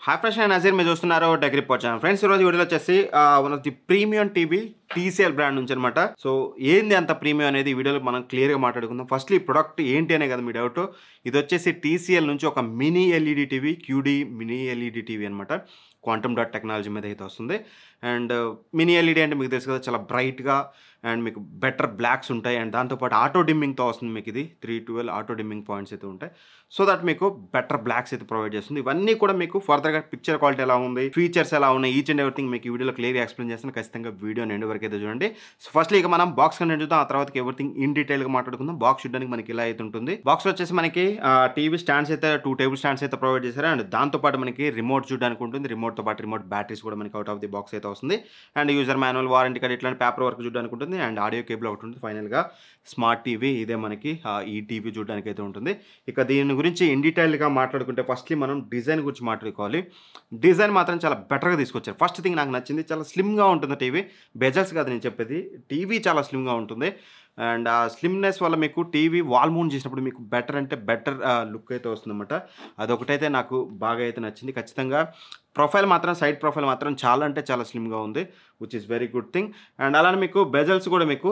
Hi friends, నేను నజీర్. మీరు చూస్తున్నారు టెక్ రిపోర్ట్ ఛానల్. ఫ్రెండ్స్, ఈరోజు వీడియోలో వచ్చేసి one of the premium TV TCL brand నుంచి అనమాట. సో ఏంది అంత ప్రీమియం అనేది ఈ వీడియోలో మనం క్లియర్గా మాట్లాడుకుందాం. ఫస్ట్ ఈ ప్రొడక్ట్ ఏంటి అనే కదా మీ డౌట్. ఇది వచ్చేసి TCL నుంచి ఒక mini LED TV, QD mini LED TV అనమాట. క్వాంటమ్ డాట్ టెక్నాలజీ మీద అయితే వస్తుంది. అండ్ మినీ LED అంటే మీకు తెలుసు కదా, చాలా బ్రైట్గా అండ్ మీకు బెటర్ బ్లాక్స్ ఉంటాయి. అండ్ దాంతోపాటు ఆటో డిమ్మింగ్తో వస్తుంది. మీకు ఇది 312 ఆటో డిమ్మింగ్ పాయింట్స్ అయితే ఉంటాయి. సో దట్ మీకు బెటర్ బ్లాక్స్ అయితే ప్రొవైడ్ చేస్తుంది. ఇవన్నీ కూడా మీకు ఫర్దర్గా పిక్చర్ క్వాలిటీ ఎలా ఉంది, ఫీచర్స్ ఎలా ఉన్నాయి, ఈచ్ అండ్ ఎవ్రీథింగ్ మీకు ఈ వీడియోలో క్లియర్గా ఎక్స్ప్లెయిన్ చేస్తాను. ఖచ్చితంగా వీడియో ఎండ్ వరకు అయితే చూడండి. సో ఫస్ట్లీ ఇక మనం బాక్స్ కంటెంట్ చూద్దాం. ఆ తర్వాత ఎవ్రీథింగ్ ఇన్ డీటెయిల్గా మాట్లాడుకుందాం. బాక్స్ చూడడానికి మనకి ఇలా అయితే ఉంటుంది. బాక్స్లో వచ్చేసి మనకి టీవీ స్టాండ్స్ అయితే 2 టేబుల్ స్టాండ్స్ అయితే ప్రొవైడ్ చేశారు. అండ్ దాంతోపాటు మనకి రిమోట్ చూడడానికి ఉంటుంది. రిమోట్తో పాటు రిమోట్ బ్యాటరీస్ కూడా మనకి అవుట్ ఆఫ్ ది బాక్స్ అయితే వస్తుంది. And user manual, warranty card, ఇట్లాంటి పేపర్ వర్క్ చూడడానికి ఉంటుంది. అండ్ ఆడియో కేబుల్ ఒకటి ఉంటుంది. ఫైనల్గా స్మార్ట్ టీవీ, ఇదే మనకి ఈ టీవీ చూడడానికి అయితే ఉంటుంది. ఇక దీని గురించి ఇన్ డీటెయిల్గా మాట్లాడుకుంటే ఫస్ట్లీ మనం డిజైన్ గురించి మాట్లాడుకోవాలి. డిజైన్ మాత్రం చాలా బెటర్గా తీసుకొచ్చారు. ఫస్ట్ థింగ్ నాకు నచ్చింది, చాలా స్లిమ్గా ఉంటుంది టీవీ. బెజల్స్ కాదు నేను చెప్పేది, టీవీ చాలా స్లిమ్గా ఉంటుంది. అండ్ ఆ స్లిమ్నెస్ వల్ల మీకు టీవీ వాల్ మౌంట్ చేసినప్పుడు మీకు బెటర్ అంటే బెటర్ లుక్ అయితే వస్తుందన్నమాట. అదొకటైతే నాకు బాగా అయితే నచ్చింది. ఖచ్చితంగా ప్రొఫైల్ మాత్రం, సైడ్ ప్రొఫైల్ మాత్రం చాలా అంటే చాలా స్లిమ్గా ఉంది, which is very good thing. And అలానే మీకు బెజల్స్ కూడా మీకు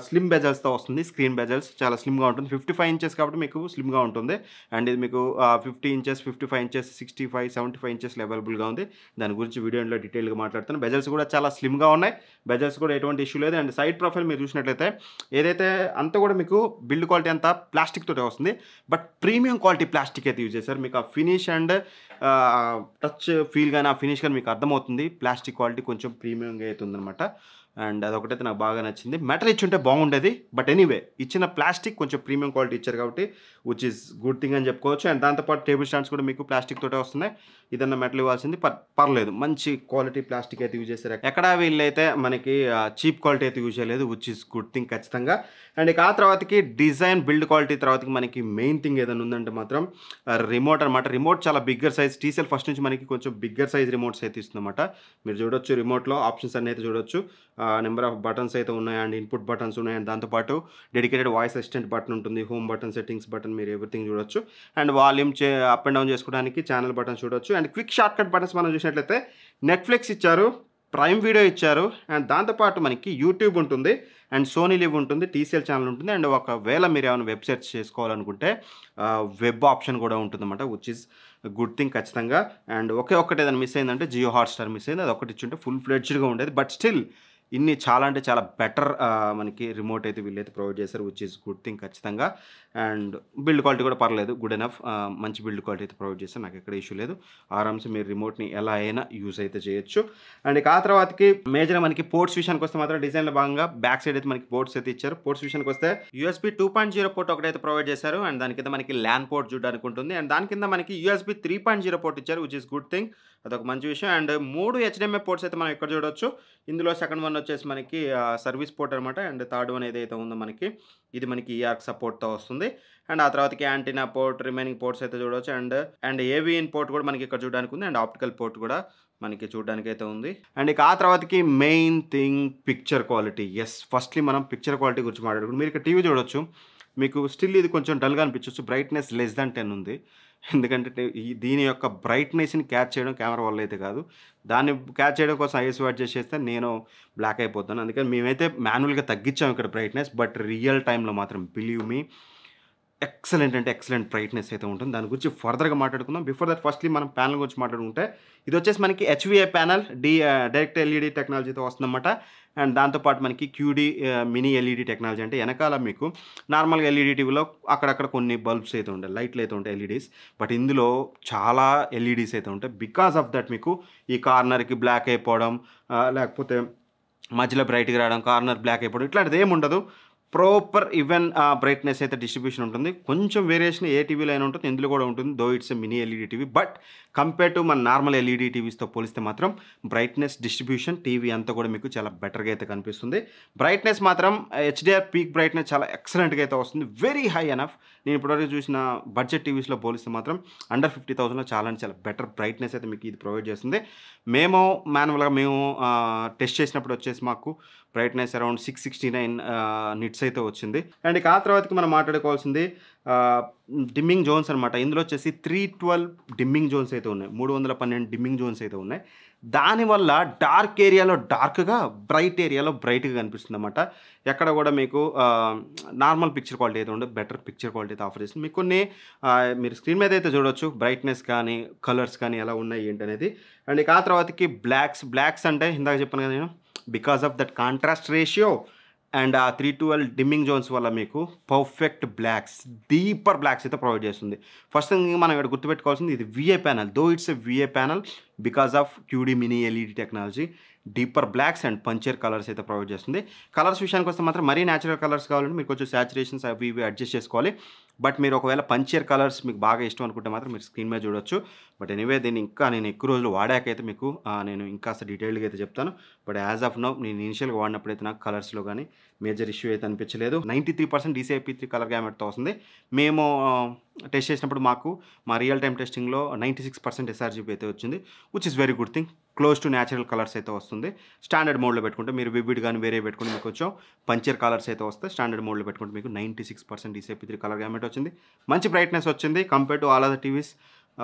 స్లిమ్ బెజల్స్తో వస్తుంది. స్క్రీన్ బెజల్స్ చాలా స్లిమ్గా ఉంటుంది. 55 ఇంచెస్ కాబట్టి మీకు స్లిమ్గా ఉంటుంది. అండ్ ఇది మీకు 50 ఇంచెస్, 55 ఇంచెస్, 65, 75 ఇంచెస్ అవైలబుల్గా ఉంది. దాని గురించి వీడియోలో డీటెయిల్గా మాట్లాడుతాను. బెజల్స్ కూడా చాలా స్లిమ్గా ఉన్నాయి. బెజల్స్ కూడా ఎటువంటి ఇష్యూ లేదు. అండ్ సైడ్ ప్రొఫైల్ మీరు చూసినట్లయితే ఏదైతే అంతా కూడా మీకు బిల్డ్ క్వాలిటీ అంతా ప్లాస్టిక్ తోటే వస్తుంది. బట్ ప్రీమియం క్వాలిటీ ప్లాస్టిక్ అయితే యూజ్ చేశారు. మీకు ఆ ఫినిష్ అండ్ టచ్ ఫీల్ కానీ, ఆ ఫినిష్ కానీ మీకు అర్థమవుతుంది. ప్లాస్టిక్ క్వాలిటీ కొంచెం ప్రీమియంగా అయితే ఉందన్నమాట. అండ్ అదొకటైతే నాకు బాగా నచ్చింది. మెటల్ ఇచ్చి ఉంటే బాగుండేది, బట్ ఎనీవే ఇచ్చిన ప్లాస్టిక్ కొంచెం ప్రీమియం క్వాలిటీ ఇచ్చారు కాబట్టి విచ్ ఇస్ గుడ్ థింగ్ అని చెప్పుకోవచ్చు. అండ్ దాంతోపాటు టేబుల్ స్టాండ్స్ కూడా మీకు ప్లాస్టిక్ తోటే వస్తున్నాయి. ఇదన్నా మెటల్ ఇవ్వాల్సింది, పర్లేదు, మంచి క్వాలిటీ ప్లాస్టిక్ అయితే యూజ్ చేశారు. ఎక్కడ వీళ్ళైతే మనకి చీప్ క్వాలిటీ అయితే యూజ్ చేయలేదు, విచ్ ఇస్ గుడ్ థింగ్ ఖచ్చితంగా. అండ్ ఇక ఆ తర్వాతకి డిజైన్, బిల్డ్ క్వాలిటీ తర్వాతకి మనకి మెయిన్ థింగ్ ఏదైనా ఉందంటే మాత్రం రిమోట్ అనమాట. రిమోట్ చాలా బిగ్గర్ సైజ్. TCL ఫస్ట్ నుంచి మనకి కొంచెం బిగ్గర్ సైజ్ రిమోట్స్ అయితే ఇస్తుందన్నమాట. మీరు చూడొచ్చు రిమోట్లో ఆప్షన్స్ అన్నీ అయితే చూడొచ్చు. నెంబర్ ఆఫ్ బటన్స్ అయితే ఉన్నాయి. అండ్ ఇన్పుట్ బటన్స్ ఉన్నాయి. అండ్ దాంతోపాటు డెడికేటెడ్ వాయిస్ అసిస్టెంట్ బటన్ ఉంటుంది. హోమ్ బటన్, సెట్టింగ్స్ బటన్, మీరు ఎవ్రీథింగ్ చూడొచ్చు. And volume up and down చేసుకోవడానికి ఛానల్ బటన్ చూడొచ్చు. And quick short cut buttons మనం చూసినట్లయితే నెట్ఫ్లిక్స్ ఇచ్చారు, ప్రైమ్ వీడియో ఇచ్చారు. అండ్ దాంతోపాటు మనకి యూట్యూబ్ ఉంటుంది. అండ్ సోనీ లివ్ ఉంటుంది, TCL ఛానల్ ఉంటుంది. అండ్ ఒకవేళ మీరు ఏమైనా వెబ్ సెర్చ్ చేసుకోవాలనుకుంటే వెబ్ ఆప్షన్ కూడా ఉంటుందన్నమాట, విచ్ ఇస్ గుడ్ థింగ్ ఖచ్చితంగా. అండ్ ఒక్కటి ఏదైనా మిస్ అయిందంటే జియో హాట్స్టార్ మిస్ అయింది. అది ఒకటి ఇచ్చుంటే ఫుల్ ఫ్లెడ్జ్డ్గా ఉండేది. బట్ స్టిల్ ఇన్ని చాలా అంటే చాలా బెటర్ మనకి రిమోట్ అయితే వీళ్ళైతే ప్రొవైడ్ చేశారు, విచ్ ఈస్ గుడ్ థింగ్ ఖచ్చితంగా. అండ్ బిల్డ్ క్వాలిటీ కూడా పర్లేదు, గుడ్ ఎనఫ్. మంచి బిల్డ్ క్వాలిటీ అయితే ప్రొవైడ్ చేస్తారు. నాకు ఎక్కడ ఇష్యూ లేదు. ఆరామ్స్ మీరు రిమోట్ని ఎలా అయినా యూజ్ అయితే చేయొచ్చు. అండ్ ఇక ఆ తర్వాతకి మేజర్గా మనకి పోర్ట్స్ విషయానికి వస్తే మాత్రం డిజైన్లో భాగంగా బ్యాక్ సైడ్ అయితే మనకి పోర్ట్స్ అయితే ఇచ్చారు. పోర్ట్స్ విషయానికి వస్తే USB 2.0 పోర్ట్ ఒకటైతే ప్రొవైడ్ చేశారు. అండ్ దాని కింద మనకి ల్యాన్ పోర్ట్ చూడడానికి ఉంటుంది. అండ్ దాని కింద మనకి USB 3.0 పోర్ట్ ఇచ్చారు, విచ్ ఇస్ గుడ్ థింగ్. అదొక మంచి విషయం. అండ్ 3 HDMI పోర్ట్స్ అయితే మనం ఇక్కడ చూడొచ్చు. ఇందులో సెకండ్ వన్ వచ్చేసి మనకి సర్వీస్ పోర్ట్ అనమాట. అండ్ థర్డ్ వన్ ఏదైతే ఉందో మనకి ఇది మనకి EARC సపోర్ట్తో వస్తుంది. అండ్ ఆ తర్వాతకి యాంటీనా పోర్ట్, రిమైనింగ్ పోర్ట్స్ అయితే చూడవచ్చు. అండ్ AVIN పోర్ట్ కూడా మనకి ఇక్కడ చూడడానికి ఉంది. అండ్ ఆప్టికల్ పోర్ట్ కూడా మనకి చూడడానికి అయితే ఉంది. అండ్ ఇక ఆ తర్వాతకి main thing picture quality. Yes, firstly మనం పిక్చర్ క్వాలిటీ గురించి మాట్లాడుకుంటాం. మీరు ఇక్కడ టీవీ చూడొచ్చు. మీకు స్టిల్ ఇది కొంచెం డల్గా అనిపించవచ్చు. బ్రైట్నెస్ లెస్ దాన్ 10 ఉంది. ఎందుకంటే దీని యొక్క బ్రైట్నెస్ని క్యాచ్ చేయడం కెమెరా వల్ల అయితే కాదు, దాన్ని క్యాచ్ చేయడం కోసం ISO అడ్జస్ట్ చేస్తే నేను బ్లాక్ అయిపోతాను. అందుకని మేమైతే మాన్యువల్గా తగ్గించాము ఇక్కడ బ్రైట్నెస్. బట్ రియల్ టైంలో మాత్రం బిలీవ్ మీ ఎక్సలెంట్ అంటే ఎక్సలెంట్ బ్రైట్నెస్ అయితే ఉంటుంది. దాని గురించి ఫర్దర్గా మాట్లాడుకుందాం. బిఫోర్ దట్ ఫస్ట్లీ మనం ప్యానల్ గురించి మాట్లాడుకుంటే ఇది వచ్చేసి మనకి HVA ప్యానల్, డైరెక్ట్ LED టెక్నాలజీతో వస్తుందన్నమాట. అండ్ దాంతోపాటు మనకి QD మినీ LED టెక్నాలజీ. అంటే వెనకాల మీకు నార్మల్గా LED టీవీలో అక్కడక్కడ కొన్ని బల్బ్స్ అయితే ఉంటాయి, లైట్లు అయితే ఉంటాయి, LEDs. బట్ ఇందులో చాలా LEDs అయితే ఉంటాయి. బికాస్ ఆఫ్ దట్ మీకు ఈ కార్నర్కి బ్లాక్ అయిపోవడం, లేకపోతే మధ్యలో బ్రైట్గా రావడం, కార్నర్ బ్లాక్ అయిపోవడం, ఇట్లాంటిది ఏమి ఉండదు. ప్రాపర్ ఈవెన్ బ్రైట్నెస్ అయితే డిస్ట్రిబ్యూషన్ ఉంటుంది. కొంచెం వేరియేషన్ ఏ టీవీలో అయినా ఉంటుంది, ఇందులో కూడా ఉంటుంది. Though it's mini LED TV. But compare to మన నార్మల్ LED టీవీస్తో పోలిస్తే మాత్రం బ్రైట్నెస్ డిస్ట్రిబ్యూషన్ టీవీ అంతా కూడా మీకు చాలా బెటర్గా అయితే కనిపిస్తుంది. బ్రైట్నెస్ మాత్రం HDR పీక్ బ్రైట్నెస్ చాలా ఎక్సలెంట్గా అయితే వస్తుంది, వెరీ హై ఎనఫ్. నేను ఇప్పటివరకు చూసిన బడ్జెట్ టీవీస్లో పోలిస్తే మాత్రం అండర్ 50,000లో చాలా చాలా బెటర్ బ్రైట్నెస్ అయితే మీకు ఇది ప్రొవైడ్ చేస్తుంది. మేము మాన్యువల్గా టెస్ట్ చేసినప్పుడు వచ్చేసి మాకు బ్రైట్నెస్ అరౌండ్ 669 నిట్స్ హెడ్స్ అయితే వచ్చింది. అండ్ ఇక ఆ తర్వాతకి మనం మాట్లాడుకోవాల్సింది డిమ్మింగ్ జోన్స్ అనమాట. ఇందులో వచ్చేసి 312 డిమ్మింగ్ జోన్స్ అయితే ఉన్నాయి, 312 డిమ్మింగ్ జోన్స్ అయితే ఉన్నాయి. దానివల్ల డార్క్ ఏరియాలో డార్క్గా, బ్రైట్ ఏరియాలో బ్రైట్గా కనిపిస్తుంది అనమాట. ఎక్కడ కూడా మీకు నార్మల్ పిక్చర్ క్వాలిటీ అయితే ఉండదు, బెటర్ పిక్చర్ క్వాలిటీ అయితే ఆఫర్ చేస్తుంది. మీకు కొన్ని మీరు స్క్రీన్ మీద అయితే చూడొచ్చు బ్రైట్నెస్ కానీ కలర్స్ కానీ ఎలా ఉన్నాయి ఏంటి అనేది. అండ్ ఇక ఆ తర్వాతకి బ్లాక్స్ అంటే ఇందాక చెప్పాను కదా నేను, because of that contrast ratio and ఆ 312 డిమ్మింగ్ జోన్స్ వల్ల మీకు పర్ఫెక్ట్ బ్లాక్స్, డీపర్ బ్లాక్స్ అయితే ప్రొవైడ్ చేస్తుంది. ఫస్ట్ థింగ్ మనం ఇక్కడ గుర్తుపెట్టుకోవాల్సింది, ఇది VA panel. Though it's a VA panel because of QD mini LED technology. Deeper blocks and puncture colours అయితే ప్రొవైడ్ చేస్తుంది. కలర్స్ విషయానికి వస్తే మాత్రం మరీ న్యాచురల్ కలర్స్ కావాలంటే మీరు కొంచెం సాచురేషన్స్ అవి ఇవి అడ్జస్ట్ చేసుకోవాలి. బట్ మీరు ఒకవేళ పంచర్ కలర్స్ మీకు బాగా ఇష్టం అనుకుంటే మాత్రం మీరు స్క్రీన్ మీద చూడొచ్చు. బట్ ఎనీవే దీన్ని ఇంకా నేను ఎక్కువ రోజులు వాడాకైతే మీకు నేను ఇంకా డీటెయిల్గా అయితే చెప్తాను. బట్ యాజ్ ఆఫ్ నౌ నేను ఇనిషియల్గా వాడినప్పుడైతే నాకు కలర్స్లో కానీ మేజర్ ఇష్యూ అయితే అనిపించలేదు. 93% DCI-P3 కలర్ గ్యామెట్తో వస్తుంది. మేము టెస్ట్ చేసినప్పుడు మాకు మా రియల్ టైమ్ టెస్టింగ్లో 96% SRGB అయితే వచ్చింది, which is very good thing. Close to natural colours అయితే వస్తుంది. స్టాండర్డ్ మోడ్లో పెట్టుకుంటే మీరు వివిడ్ కానీ వేరే పెట్టుకుంటే మీకు కొంచెం పంచర్ కలర్స్ అయితే వస్తాయి. స్టాండర్డ్ మోడ్లో పెట్టుకుంటే మీకు 96% DCI-P3 కలర్ గ్యామెట్ వచ్చింది. మంచి బ్రైట్నెస్ వచ్చింది compare to all other TVs.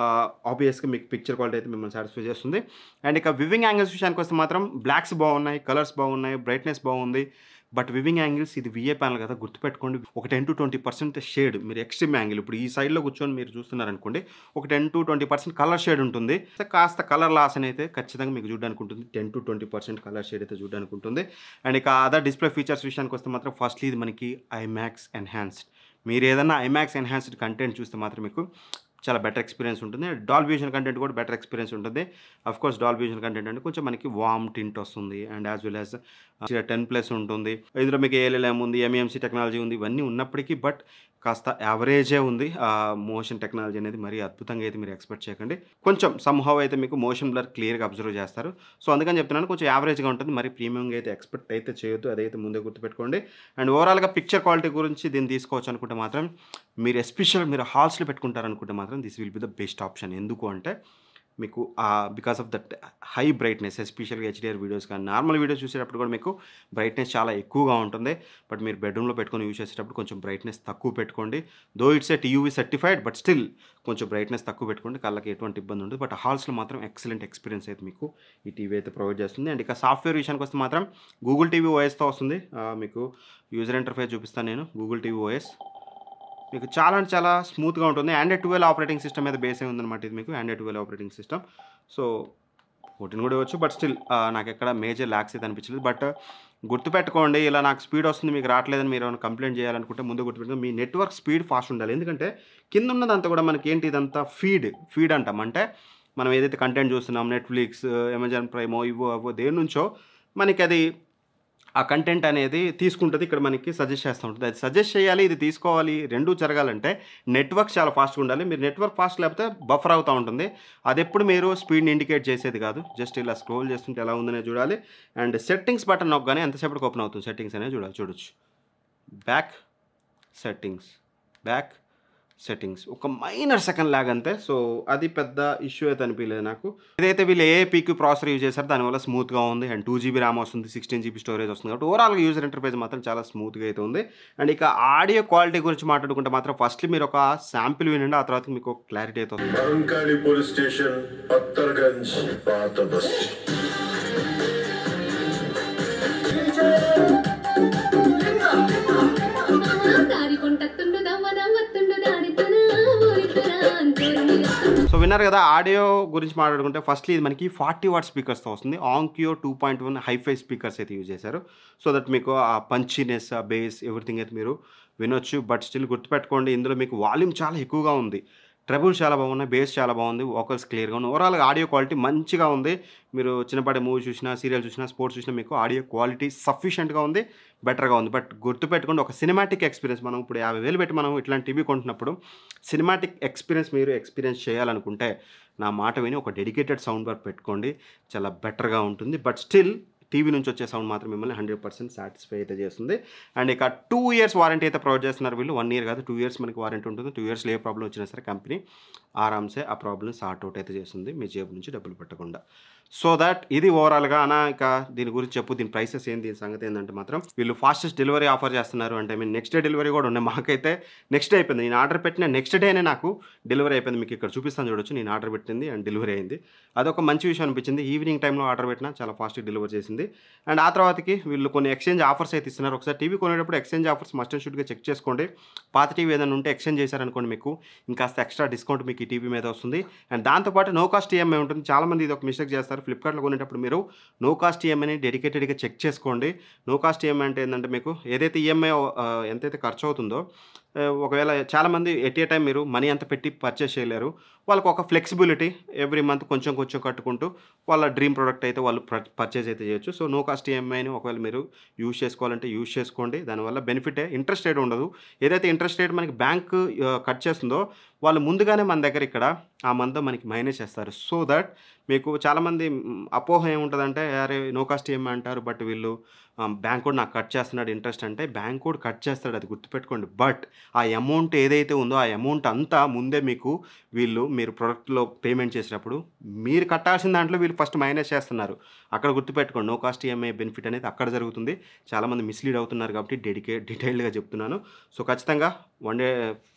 ఆబ్వియస్గా మీకు పిక్చర్ క్వాలిటీ అయితే మిమ్మల్ని సాటిస్ఫై చేస్తుంది. అండ్ ఇక వివింగ్ యాంగిల్స్ విషయానికి వస్తే మాత్రం బ్లాక్స్ బాగున్నాయి, కలర్స్ బాగున్నాయి, బ్రైట్నెస్ బాగుంది. బట్ వివింగ్ యాంగిల్స్ ఇది విఏ ప్యానల్ కదా, గుర్తుపెట్టుకోండి. ఒక 10 to 20% షేడ్ మీరు ఎక్స్ట్రీమ్ యాంగిల్ ఇప్పుడు ఈ సైడ్లో కూర్చొని మీరు చూస్తున్నారనుకోండి, ఒక 10 to 20% కలర్ షేడ్ ఉంటుంది. కాస్త కలర్ లాస్ అని అయితే ఖచ్చితంగా మీకు చూడడానికి ఉంటుంది. 10 to 20% కలర్ షేడ్ అయితే చూడడానికి ఉంటుంది. అండ్ ఇక అదర్ డిస్ప్లే ఫీచర్స్ విషయానికి వస్తే మాత్రం ఫస్ట్లీ ఇది మనకి ఐమాక్స్ ఎన్హాన్స్డ్. మీరు ఏదన్నా ఐమాక్స్ ఎన్హాన్స్డ్ కంటెంట్ చూస్తే మాత్రం మీకు చాలా బెటర్ ఎక్స్పీరియన్స్ ఉంటుంది. డాల్బీ విజన్ కంటెంట్ కూడా బెటర్ ఎక్స్పీరియన్స్ ఉంటుంది. Of course Dolby vision content అంటే కొంచెం మనకి వామ్ టింట్ వస్తుంది అండ్ యాజ్ వెల్ యాజ్ 10+ ఉంటుంది. ఇందులో మీకు ALLM ఉంది, MEMC టెక్నాలజీ ఉంది, ఇవన్నీ ఉన్నప్పటికీ బట్ కాస్త యావరేజే ఉంది. మోషన్ టెక్నాలజీ అనేది మరీ అద్భుతంగా అయితే మీరు ఎక్స్పెక్ట్ చేయకండి. కొంచెం సమ్హౌ అయితే మీకు మోషన్ బ్లర్ క్లియర్గా అబ్జర్వ్ చేస్తారు. సో అందుకని చెప్తున్నాను, కొంచెం యావరేజ్గా ఉంటుంది, మరి ప్రీమియంగా అయితే ఎక్స్పెక్ట్ అయితే చేయొద్దు, అదైతే ముందే గుర్తుపెట్టుకోండి. అండ్ ఓవరాల్గా పిక్చర్ క్వాలిటీ గురించి దీన్ని తీసుకోవచ్చు అనుకుంటే మాత్రం మీరు ఎస్పెషల్ మీరు హాల్స్లో పెట్టుకుంటారనుకుంటే మాత్రం this will be the best option. ఎందుకు అంటే మీకు because of that high brightness, ఎస్పెషల్గా HDR వీడియోస్ కానీ నార్మల్ వీడియోస్ చూసేటప్పుడు కూడా మీకు బ్రైట్నెస్ చాలా ఎక్కువగా ఉంటుంది. బట్ మీరు బెడ్రూమ్లో పెట్టుకొని యూజ్ చేసేటప్పుడు కొంచెం బ్రైట్నెస్ తక్కువ పెట్టుకోండి. Though it's a TUV certified but still కొంచెం బ్రైట్నెస్ తక్కువ పెట్టుకోండి, కళ్ళకి ఎటువంటి ఇబ్బంది ఉండదు. బట్ హాల్స్లో మాత్రం ఎక్సలెంట్ ఎక్స్పీరియన్స్ అయితే మీకు ఈ టీవీ అయితే ప్రొవైడ్ చేస్తుంది. అండ్ ఇక సాఫ్ట్వేర్ విషయానికి వస్తే మాత్రం గూగుల్ టీవీ OSతో వస్తుంది. మీకు యూజర్ ఇంటర్ఫేస్ చూపిస్తాను నేను. గూగుల్ టీవీ OS మీకు చాలా అంటే చాలా స్మూత్గా ఉంటుంది. Android 12 ఆపరేటింగ్ సిస్టమ్ మీద బేస్ అయి ఉందన్నమాట. ఇది మీకు Android 12 ఆపరేటింగ్ సిస్టమ్. సో 14 కూడా ఇవ్వచ్చు, బట్ స్టిల్ నాకు ఎక్కడ మేజర్ ల్యాక్స్ అయితే అనిపించలేదు. బట్ గుర్తుపెట్టుకోండి, ఇలా నాకు స్పీడ్ వస్తుంది మీకు రావట్లేదని మీరు ఏమైనా కంప్లైంట్ చేయాలనుకుంటే ముందు గుర్తుపెట్టుకోండి, మీ నెట్వర్క్ స్పీడ్ ఫాస్ట్ ఉండాలి. ఎందుకంటే కింద ఉన్నదంతా కూడా మనకి ఏంటి, ఇదంతా ఫీడ్ అంటాం. అంటే మనం ఏదైతే కంటెంట్ చూస్తున్నాం, నెట్ఫ్లిక్స్, అమెజాన్ ప్రైమో, ఇవో దేని నుంచో మనకి అది ఆ కంటెంట్ అనేది తీసుకుంటుంది, ఇక్కడ మనకి సజెస్ట్ చేస్తూ ఉంటుంది. అది సజెస్ట్ చేయాలి, ఇది తీసుకోవాలి, రెండూ జరగాలంటే నెట్వర్క్ చాలా ఫాస్ట్గా ఉండాలి. మీరు నెట్వర్క్ ఫాస్ట్ లేకపోతే బఫర్ అవుతూ ఉంటుంది. అది ఎప్పుడు మీరు స్పీడ్ని ఇండికేట్ చేసేది కాదు. జస్ట్ ఇలా స్క్రోల్ చేస్తుంటే ఎలా ఉందనే చూడాలి. అండ్ సెట్టింగ్స్ బటన్ నొక్కగానే ఎంతసేపటికి ఓపెన్ అవుతుంది సెట్టింగ్స్ అనేది చూడొచ్చు. బ్యాక్ సెట్టింగ్స్ ఒక మైనర్ సెకండ్ లాగ్ అంతే. సో అది పెద్ద ఇష్యూ అయితే అనిపించలేదు నాకు. ఇదైతే వీళ్ళు APQ ప్రాసెసర్ యూజ్ చేశారు, దానివల్ల స్మూత్గా ఉంది. అండ్ 2GB ర్యామ్ వస్తుంది, 16GB స్టోరేజ్ వస్తుంది. కాబట్టి ఓవరాల్గా యూజర్ ఇంటర్ఫేస్ మాత్రం చాలా స్మూత్గా అయితే ఉంది. అండ్ ఇక ఆడియో క్వాలిటీ గురించి మాట్లాడుకుంటే మాత్రం ఫస్ట్లీ మీరు ఒక శాంపిల్ వినండి, ఆ తర్వాత మీకు క్లారిటీ అయితే వస్తుంది. మహంకాళి పోలీస్ స్టేషన్, పత్తర్గంజ్, పాత బస్తీ. సో విన్నారు కదా, ఆడియో గురించి మాట్లాడుకుంటే ఫస్ట్లీ ఇది మనకి 40 వాట్ స్పీకర్స్తో వస్తుంది. ఆంక్యో 2.1 హైఫై స్పీకర్స్ అయితే యూజ్ చేశారు. సో దట్ మీకు ఆ పంచినెస్, ఆ బేస్, ఎవ్రీథింగ్ అయితే మీరు వినొచ్చు. బట్ స్టిల్ గుర్తుపెట్టుకోండి, ఇందులో మీకు వాల్యూమ్ చాలా ఎక్కువగా ఉంది, ట్రబుల్స్ చాలా బాగున్నాయి, బేస్ చాలా బాగుంది, వోకల్స్ క్లియర్గా ఉన్నాయి. ఓవరాల్గా ఆడియో క్వాలిటీ మంచిగా ఉంది. మీరు చిన్నపాటి మూవీ చూసినా, సీరియల్ చూసినా, స్పోర్ట్స్ చూసినా మీకు ఆడియో క్వాలిటీ సఫిషియెంట్గా ఉంది, బెటర్గా ఉంది. బట్ గుర్తుపెట్టుకోండి, ఒక సినిమాటిక్ ఎక్స్పీరియన్స్ మనం ఇప్పుడు 50,000 పెట్టి మనం ఇట్లాంటి టీవీ కొంటున్నప్పుడు సినిమాటిక్ ఎక్స్పీరియన్స్ మీరు ఎక్స్పీరియన్స్ చేయాలనుకుంటే నా మాట విని ఒక డెడికేటెడ్ సౌండ్ బార్ పెట్టుకోండి, చాలా బెటర్గా ఉంటుంది. బట్ స్టిల్ టీవీ నుంచి వచ్చే సౌండ్ మాత్రం మిమ్మల్ని 100% సాటిస్ఫై అయితే చేస్తుంది. అండ్ ఇక 2 years వారంటీ అయితే ప్రొవైడ్ చేస్తున్నారు వీళ్ళు. 1 year కాదు, 2 years మనకి వారంటీ ఉంటుంది. 2 yearsలో ఏ ప్రాబ్లం వచ్చినా సరే కంపెనీ ఆరామ్సే ఆ ప్రాబ్లమ్ సార్ట్ అవుట్ అయితే చేస్తుంది మీ జేబు నుంచి డబ్బులు పెట్టకుండా. సో దట్ ఇది ఓవరాల్‌గా ఇక దీని గురించి చెప్పు, దీని ప్రైసెస్ ఏంది, దీని సంగతి ఏందంటే మాత్రం వీళ్ళు ఫాస్టెస్ట్ డెలివరీ ఆఫర్ చేస్తున్నారు. అంటే నెక్స్ట్ డే డెలివరీ కూడా ఉన్నాయి. మాకైతే నెక్స్ట్ డే అయిపోయింది. నేను ఆర్డర్ పెట్టిన నెక్స్ట్ డేనే నాకు డెలివరీ అయిపోయింది. మీకు ఇక్కడ చూపిస్తాను చూడొచ్చు. నేను ఆర్డర్ పెట్టింది అండ్ డెలివరీ అయింది. అదొక మంచి విషయం అనిపించింది. ఈవినింగ్ టైంలో ఆర్డర్ పెట్టినా చాలా ఫాస్ట్‌గా డెలివరీ చేసింది. అండ్ ఆ తర్వాతకి వీళ్ళు కొన్ని ఎక్స్‌చేంజ్ ఆఫర్స్ అయితే ఇస్తున్నారు. ఒకసారి టీవీ కొనేటప్పుడు ఎక్స్‌చేంజ్ ఆఫర్స్ మస్ట్ అండ్ షుడ్‌గా చెక్ చేసుకోండి. పాత టీవీ ఏదైనా ఉంటే ఎక్స్‌చేంజ్ చేశారనుకోండి, మీకు ఇంకాస్త ఎక్స్ట్రా డిస్కౌంట్ మీకు ఈ టీవీ మీద వస్తుంది. అండ్ దాంతోపాటు నో కాస్ట్ ఈఎంఐ ఉంటుంది. చాలామంది ఇది ఒక మిస్టేక్ చేస్తారు. ఫ్లిప్‌కార్ట్‌లో కొనేటప్పుడు మీరు నో కాస్ట్ ఈఎంఐని డెడికేటెడ్‌గా చెక్ చేసుకోండి. నో కాస్ట్ ఈఎంఐ అంటే ఏందంటే మీకు ఏదైతే ఈఎంఐ ఎంతైతే ఖర్చు అవుతుందో, ఒకవేళ చాలామంది ఎట్ ఏ టైమ్ మీరు మనీ అంత పెట్టి పర్చేస్ చేయలేరు. వాళ్ళకి ఒక ఫ్లెక్సిబిలిటీ ఎవ్రీ మంత్ కొంచెం కొంచెం కట్టుకుంటూ వాళ్ళ డ్రీమ్ ప్రొడక్ట్ అయితే వాళ్ళు పర్చేస్ అయితే చేయొచ్చు. సో నో కాస్ట్ ఈఎంఐని ఒకవేళ మీరు యూజ్ చేసుకోవాలంటే యూజ్ చేసుకోండి. దానివల్ల బెనిఫిటే, ఇంట్రెస్ట్ రేట్ ఉండదు. ఏదైతే ఇంట్రెస్ట్ రేట్ మనకి బ్యాంక్ కట్ చేస్తుందో వాళ్ళు ముందుగానే మన దగ్గర ఇక్కడ ఆ మంత్ మనకి మైనస్ చేస్తారు. సో దట్ మీకు చాలామంది అపోహ ఏముంటుందంటే, అరే నో కాస్ట్ ఈఎంఐ అంటారు బట్ వీళ్ళు బ్యాంక్ కూడా నాకు కట్ చేస్తున్నాడు ఇంట్రెస్ట్ అంటే, బ్యాంక్ కూడా కట్ చేస్తాడు, అది గుర్తుపెట్టుకోండి. బట్ ఆ అమౌంట్ ఏదైతే ఉందో ఆ అమౌంట్ అంతా ముందే మీకు మీరు ప్రొడక్ట్‌లో పేమెంట్ చేసినప్పుడు మీరు కట్టాల్సిన దాంట్లో వీళ్ళు ఫస్ట్ మైనస్ చేస్తున్నారు. అక్కడ గుర్తుపెట్టుకోండి. నో కాస్ట్ ఈఎంఐ బెనిఫిట్ అనేది అక్కడ జరుగుతుంది. చాలామంది మిస్‌లీడ్ అవుతున్నారు కాబట్టి డీటెయిల్డ్‌గా చెప్తున్నాను. సో ఖచ్చితంగా వన్ డే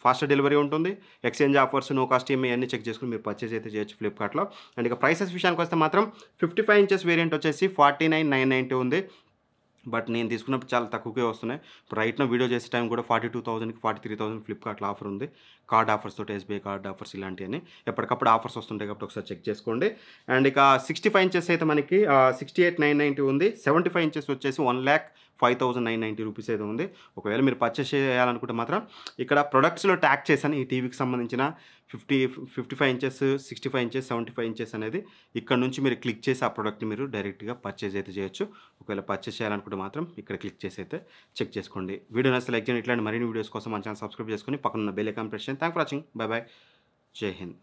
ఫాస్ట్ డెలివరీ ఉంటుంది. Exchange offers, no cost EMI అన్నీ చెక్ చేసుకొని మీరు పర్చేస్ అయితే చేయొచ్చు ఫ్లిప్‌కార్ట్‌లో. అండ్ ఇక ప్రైసెస్ విషయానికి వస్తే మాత్రం 55 ఇంచెస్ వేరియంట్ వచ్చేసి 49,990 ఉంది. బట్ నేను తీసుకున్నప్పుడు చాలా తక్కువకే వస్తున్నాయి. ఇప్పుడు రైట్ నౌ వీడియో చేసే టైం కూడా 42,000కి 43,000 ఫ్లిప్‌కార్ట్‌లో ఆఫర్ ఉంది. కార్డ్ ఆఫర్స్ తోటి, ఎస్బీఐ కార్డ్ ఆఫర్స్ ఇలాంటివన్నీ ఎప్పటికప్పుడు ఆఫర్స్ వస్తుంటాయి కాబట్టి ఒకసారి చెక్ చేసుకోండి. అండ్ ఇక 65 ఇంచెస్ అయితే మనకి 68,990 ఉంది. 75 ఇంచెస్ వచ్చేసి 1,05,990 రూపీస్ అయితే ఉంది. ఒకవేళ మీరు పర్చేస్ చేయాలనుకుంటే మాత్రం ఇక్కడ ప్రొడక్ట్స్‌లో ట్యాగ్ చేశాను ఈ టీవీకి సంబంధించిన 55 ఇంచెస్, 65 ఇంచెస్, 75 ఇంచెస్ అనేది ఇక్కడ నుంచి మీరు క్లిక్ చేసి ఆ ప్రొడక్ట్‌ని మీరు డైరెక్ట్‌గా పర్చేస్ అయితే చేయొచ్చు. ఒకవేళ పర్చేస్ చేయాలనుకుంటే మాత్రం ఇక్కడ క్లిక్ చేసి అయితే చెక్ చేసుకోండి. వీడియో నచ్చితే లైక్ చేయండి. ఇట్లాంటి మరిన్ని వీడియోస్ కోసం మన ఛానల్ సబ్స్క్రైబ్ చేసుకొని పక్కన ఉన్న బెల్ ఐకాన్ ప్రెస్ చేయండి. Thanks for watching. By by. జై హింద్.